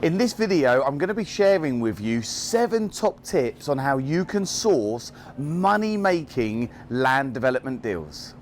In this video, I'm going to be sharing with you 7 top tips on how you can source money-making land development deals.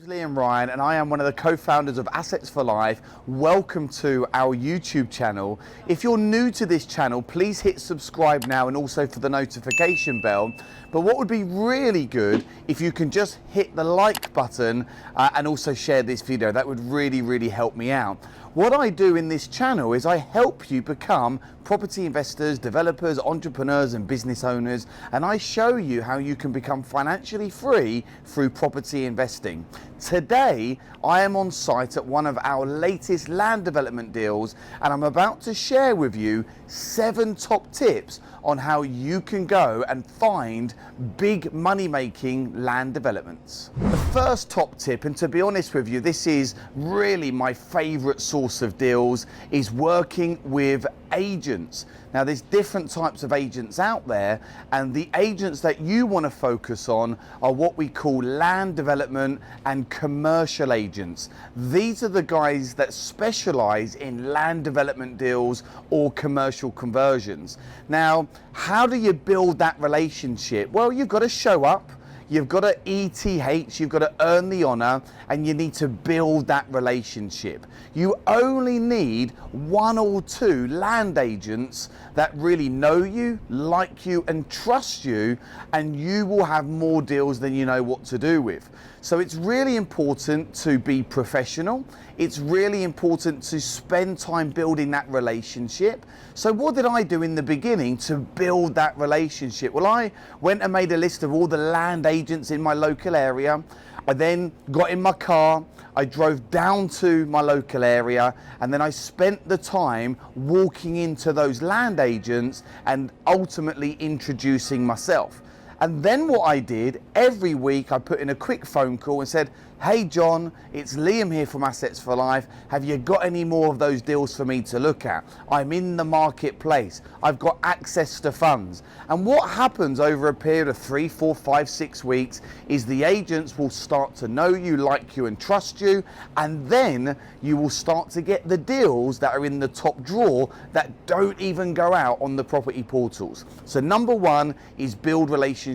Liam Ryan and I am one of the co-founders of Assets for Life. Welcome to our YouTube channel. If you're new to this channel, please hit subscribe now and also for the notification bell. But what would be really good if you can just hit the like button and also share this video. That would really help me out. What I do in this channel is I help you become property investors, developers, entrepreneurs and business owners, and I show you how you can become financially free through property investing. Today, I am on site at one of our latest land development deals, and I'm about to share with you 7 top tips on how you can go and find big money-making land developments. The first top tip, and to be honest with you, this is really my favorite source of deals, is working with agents. Now, there's different types of agents out there, and the agents that you want to focus on are what we call land development and commercial agents. These are the guys that specialize in land development deals or commercial conversions. Now, how do you build that relationship? Well, you've got to show up. You've got to ETH, you've got to earn the honor, and you need to build that relationship. You only need 1 or 2 land agents that really know you, like you, and trust you, and you will have more deals than you know what to do with. So it's really important to be professional. It's really important to spend time building that relationship. So what did I do in the beginning to build that relationship? Well, I went and made a list of all the land agents in my local area. I then got in my car, I drove down to my local area, and then I spent the time walking into those land agents and ultimately introducing myself. And then what I did, every week I put in a quick phone call and said, "Hey John, it's Liam here from Assets for Life. Have you got any more of those deals for me to look at? I'm in the marketplace. I've got access to funds." And what happens over a period of 3, 4, 5, 6 weeks is the agents will start to know you, like you and trust you, and then you will start to get the deals that are in the top drawer that don't even go out on the property portals. So number 1 is build relationships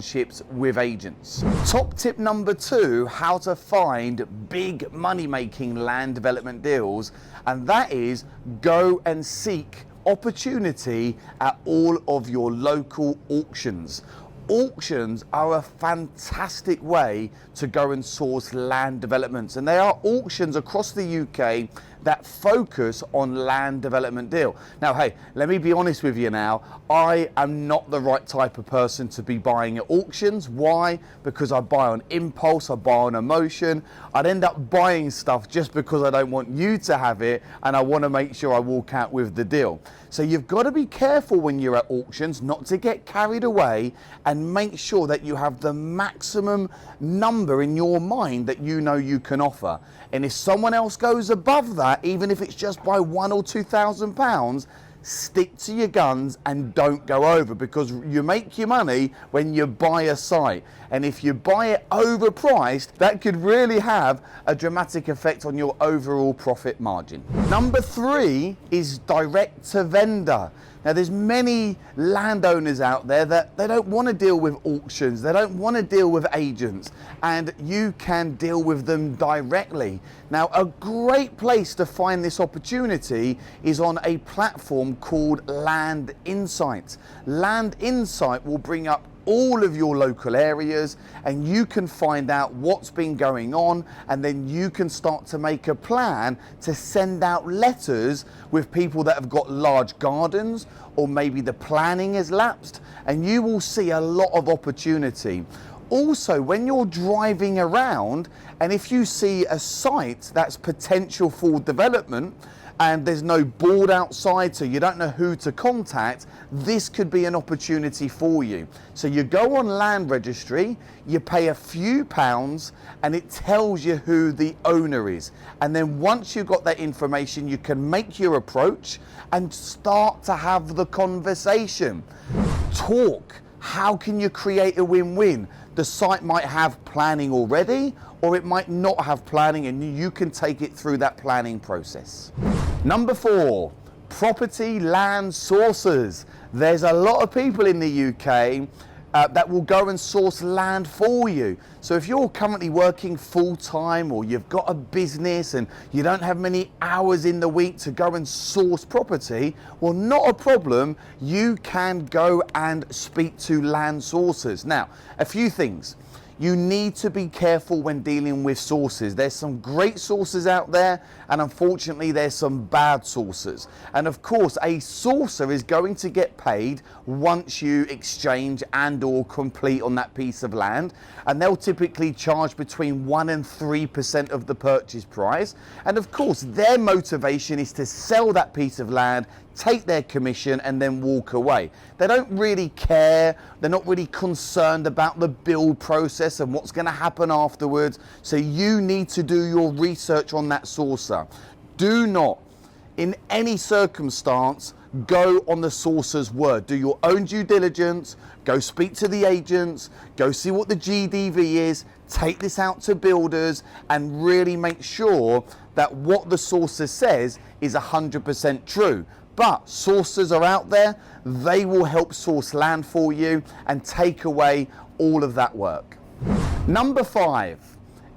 with agents. Top tip number 2, how to find big money-making land development deals, and that is go and seek opportunity at all of your local auctions. Auctions are a fantastic way to go and source land developments, and there are auctions across the UK that focus on land development deal. Now, hey, let me be honest with you now, I am not the right type of person to be buying at auctions. Why? Because I buy on impulse, I buy on emotion. I'd end up buying stuff just because I don't want you to have it and I want to make sure I walk out with the deal. So you've got to be careful when you're at auctions not to get carried away, and make sure that you have the maximum number in your mind that you know you can offer. And if someone else goes above that, even if it's just by £1,000 or £2,000, stick to your guns and don't go over, because you make your money when you buy a site, and if you buy it overpriced, that could really have a dramatic effect on your overall profit margin. Number 3 is direct to vendor. Now, there's many landowners out there that they don't want to deal with auctions, they don't want to deal with agents, and you can deal with them directly. Now, a great place to find this opportunity is on a platform called Land Insight. Land Insight will bring up all of your local areas, and you can find out what's been going on, and then you can start to make a plan to send out letters with people that have got large gardens, or maybe the planning has lapsed, and you will see a lot of opportunity. Also, when you're driving around, and if you see a site that's potential for development, and there's no board outside, so you don't know who to contact, this could be an opportunity for you. So you go on Land Registry, you pay a few pounds, and it tells you who the owner is. And then once you've got that information, you can make your approach and start to have the conversation. Talk. How can you create a win-win? The site might have planning already, or it might not have planning, and you can take it through that planning process. Number 4, property land sources. There's a lot of people in the UK that will go and source land for you. So if you're currently working full-time, or you've got a business and you don't have many hours in the week to go and source property, well, not a problem. You can go and speak to land sources. Now, a few things. You need to be careful when dealing with sources. There's some great sources out there, and unfortunately there's some bad sources. And of course, a sourcer is going to get paid once you exchange and or complete on that piece of land, and they'll typically charge between 1 and 3% of the purchase price. And of course, their motivation is to sell that piece of land, take their commission, and then walk away. They don't really care. They're not really concerned about the build process and what's going to happen afterwards. So you need to do your research on that sourcer. Do not, in any circumstance, go on the sourcer's word. Do your own due diligence. Go speak to the agents. Go see what the GDV is. Take this out to builders and really make sure that what the sourcer says is 100% true. But sourcers are out there. They will help source land for you and take away all of that work. Number 5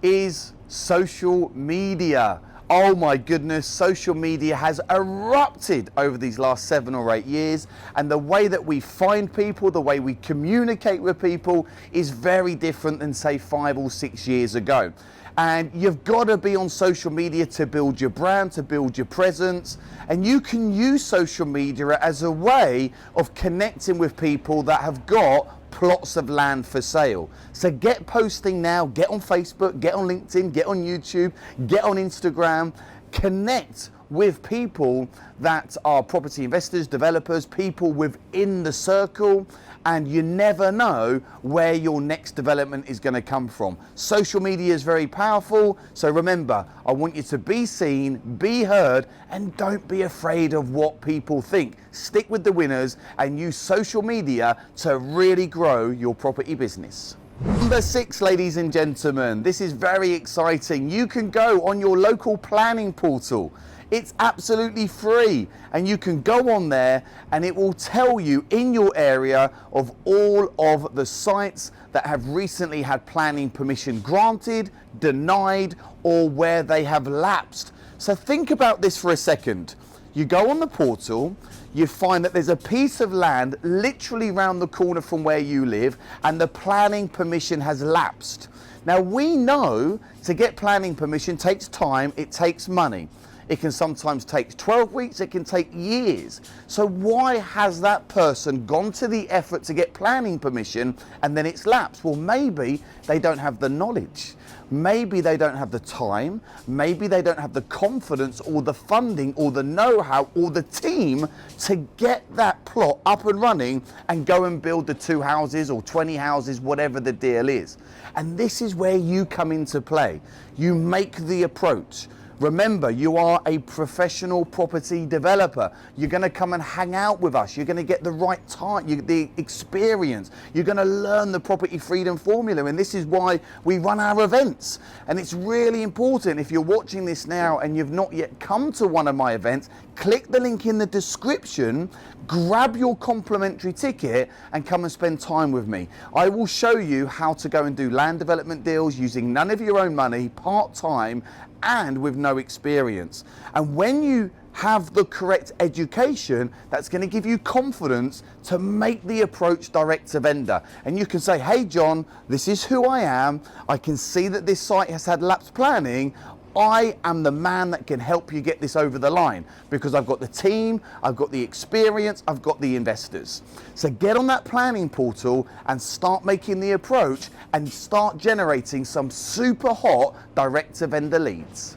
is social media. Oh my goodness, social media has erupted over these last 7 or 8 years, and the way that we find people, the way we communicate with people is very different than, say, 5 or 6 years ago. And you've got to be on social media to build your brand, to build your presence. And you can use social media as a way of connecting with people that have got plots of land for sale. So get posting now, get on Facebook, get on LinkedIn, get on YouTube, get on Instagram, connect with people that are property investors, developers, people within the circle, and you never know where your next development is going to come from. Social media is very powerful, so remember, I want you to be seen, be heard, and don't be afraid of what people think. Stick with the winners and use social media to really grow your property business. Number 6, ladies and gentlemen, this is very exciting. You can go on your local planning portal. It's absolutely free, and you can go on there and it will tell you in your area of all of the sites that have recently had planning permission granted, denied, or where they have lapsed. So think about this for a second. You go on the portal, you find that there's a piece of land literally round the corner from where you live, and the planning permission has lapsed. Now, we know to get planning permission takes time, it takes money. It can sometimes take 12 weeks, it can take years. So why has that person gone to the effort to get planning permission and then it's lapsed? Well, maybe they don't have the knowledge. Maybe they don't have the time. Maybe they don't have the confidence or the funding or the know-how or the team to get that plot up and running and go and build the 2 houses or 20 houses, whatever the deal is. And this is where you come into play. You make the approach. Remember, you are a professional property developer. You're going to come and hang out with us. You're going to get the right time, the experience. You're going to learn the Property Freedom Formula. And this is why we run our events. And it's really important, if you're watching this now and you've not yet come to one of my events, click the link in the description, grab your complimentary ticket and come and spend time with me. I will show you how to go and do land development deals using none of your own money, part-time, and with no experience. And when you have the correct education, that's going to give you confidence to make the approach direct to vendor. And you can say, hey John, this is who I am. I can see that this site has had lapsed planning. I am the man that can help you get this over the line because I've got the team, I've got the experience, I've got the investors. So get on that planning portal and start making the approach and start generating some super hot direct to vendor leads.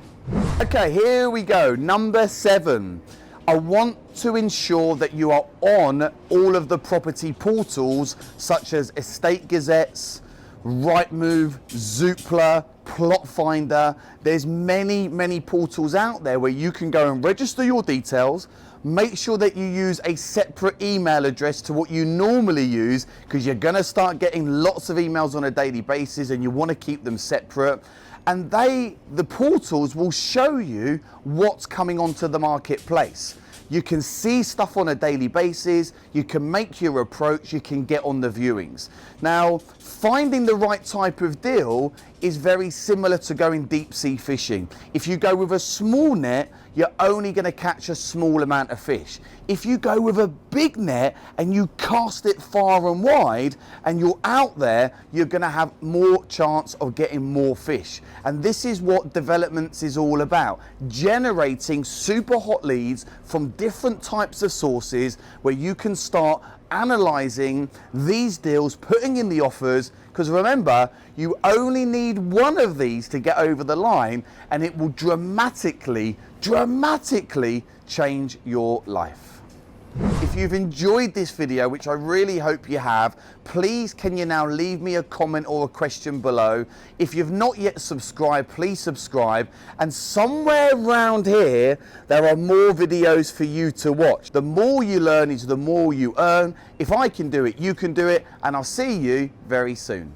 Okay, here we go. Number 7. I want to ensure that you are on all of the property portals such as Estate Gazettes, Rightmove, Zoopla, Plot Finder. There's many portals out there where you can go and register your details. Make sure that you use a separate email address to what you normally use, because you're going to start getting lots of emails on a daily basis and you want to keep them separate. And the portals will show you what's coming onto the marketplace. You can see stuff on a daily basis, you can make your approach, you can get on the viewings. Now, finding the right type of deal is very similar to going deep sea fishing. If you go with a small net, you're only going to catch a small amount of fish. If you go with a big net and you cast it far and wide and you're out there, you're going to have more chance of getting more fish. And this is what developments is all about. Generating super hot leads from different types of sources where you can start analyzing these deals, putting in the offers, because remember, you only need one of these to get over the line and it will dramatically change your life. If you've enjoyed this video, which I really hope you have, please can you now leave me a comment or a question below. If you've not yet subscribed, please subscribe. And somewhere around here, there are more videos for you to watch. The more you learn is the more you earn. If I can do it, you can do it. And I'll see you very soon.